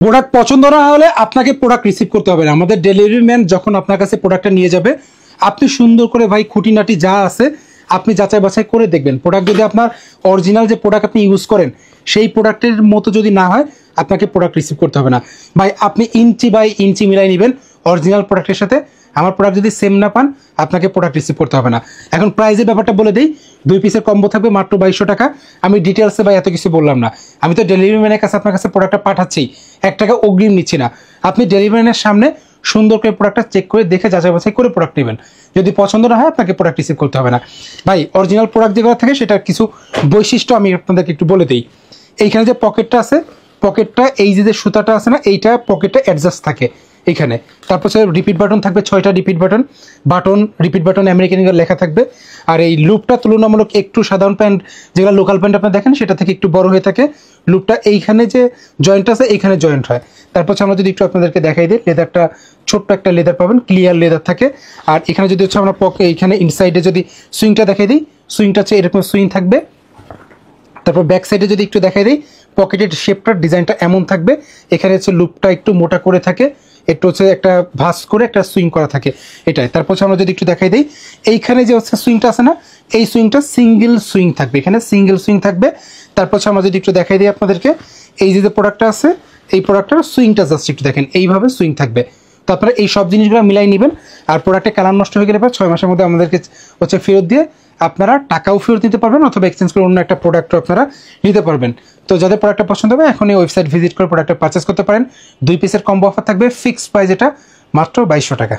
Product পছন্দ না হলে আপনাকে প্রোডাক্ট রিসিভ করতে হবে না। আমাদের ডেলিভারি ম্যান যখন আপনার কাছে প্রোডাক্টটা নিয়ে যাবে, আপনি সুন্দর করে ভাই খুঁটিনাটি যা আছে আপনি যাচাই বাছাই করে দেখবেন। প্রোডাক্ট যদি আপনার অরিজিনাল যে প্রোডাক্ট আপনি ইউজ করেন সেই প্রোডাক্টের মতো যদি না হয়, আপনাকে প্রোডাক্ট রিসিভ করতে হবে না ভাই। আপনি ইঞ্চি বাই ইঞ্চি মিলাই নেবেন অরিজিনাল প্রোডাক্টের সাথে। আমার প্রোডাক্ট যদি সেম না পান, আপনাকে প্রোডাক্ট রিসিভ করতে হবে না। এখন প্রাইসের ব্যাপারটা বলে দিই, 2 পিসের কম্বো থাকবে মাত্র 2200 টাকা। আমি ডিটেলসে ভাই এত কিছু বললাম না, আমি তো ডেলিভারি ম্যানের কাছে আপনার কাছে প্রোডাক্টটা পাঠাচ্ছি, 1 টাকা অগ্রিম নিচ্ছি না। আপনি ডেলিভারি ম্যানের সামনে সুন্দর করে প্রোডাক্টটা চেক করে দেখে যাচাই বাছাই করে প্রোডাক্ট নেবেন। যদি পছন্দ না হয়, আপনাকে প্রোডাক্ট রিসিভ করতে হবে না ভাই। অরিজিনাল প্রোডাক্ট যেগুলো থাকে সেটার কিছু বৈশিষ্ট্য আমি আপনাদেরকে একটু বলে দিই। এইখানে যে পকেটটা আছে, পকেটটা এই যে সুতাটা আছে না, এইটা পকেটটা অ্যাডজাস্ট থাকে এইখানে। তারপর হচ্ছে রিপিট বাটন থাকবে 6টা repeat button repeat button American eagle লেখা থাকবে। আর এই লুপটা তুলনামূলক একটু সাধারণ প্যান্ট যেগুলো লোকাল প্যান্ট আপনারা দেখেন সেটা থেকে একটু বড় হয়ে থাকে। লুপটা এইখানে যে জয়েন্ট আছে এইখানে জয়েন্ট হয়। তারপর হচ্ছে আমরা যদি একটু আপনাদেরকে দেখাই দিই, লেদারটা ছোট্ট একটা লেদার পাবেন, ক্লিয়ার লেদার থাকে। আর এখানে যদি হচ্ছে আমরা এইখানে ইনসাইডে যদি সুইংটা দেখাই দিই, সুইংটা হচ্ছে এরকম সুইং থাকবে। তারপর ব্যাক সাইডে যদি একটু দেখাই দিই, পকেটের শেপটার ডিজাইনটা এমন থাকবে। এখানে হচ্ছে লুপটা একটু মোটা করে থাকে, একটু হচ্ছে একটা ভাঁজ করে একটা সুইং করা থাকে এটাই। তারপর হচ্ছে আমরা যদি একটু দেখাই দিই, এইখানে যে হচ্ছে সুইংটা আছে না, এই সুইংটা সিঙ্গেল সুইং থাকবে, এখানে সিঙ্গেল সুইং থাকবে। তারপর হচ্ছে আমরা যদি একটু দেখাই দিই আপনাদেরকে, এই যে প্রোডাক্টটা আছে এই প্রোডাক্টটার সুইংটা জাস্ট একটু দেখেন, এইভাবে সুইং থাকবে। তো আপনারা এই সব জিনিসগুলো মিলাই নেবেন। আর প্রোডাক্টের কালার নষ্ট হয়ে গেলে 6 মাসের মধ্যে আমাদেরকে হচ্ছে ফেরত দিয়ে আপনারা টাকাও ফেরত দিতে পারবেন, অথবা এক্সচেঞ্জ করে অন্য একটা প্রোডাক্টও আপনারা নিতে পারবেন। তো যাদের প্রোডাক্টটা পছন্দ হবে এখন এই ওয়েবসাইট ভিজিট করে প্রোডাক্টটা পারচেস করতে পারেন। 2 পিসের কম্বো অফার থাকবে, ফিক্সড প্রাইস এটা মাত্র 2200 টাকা।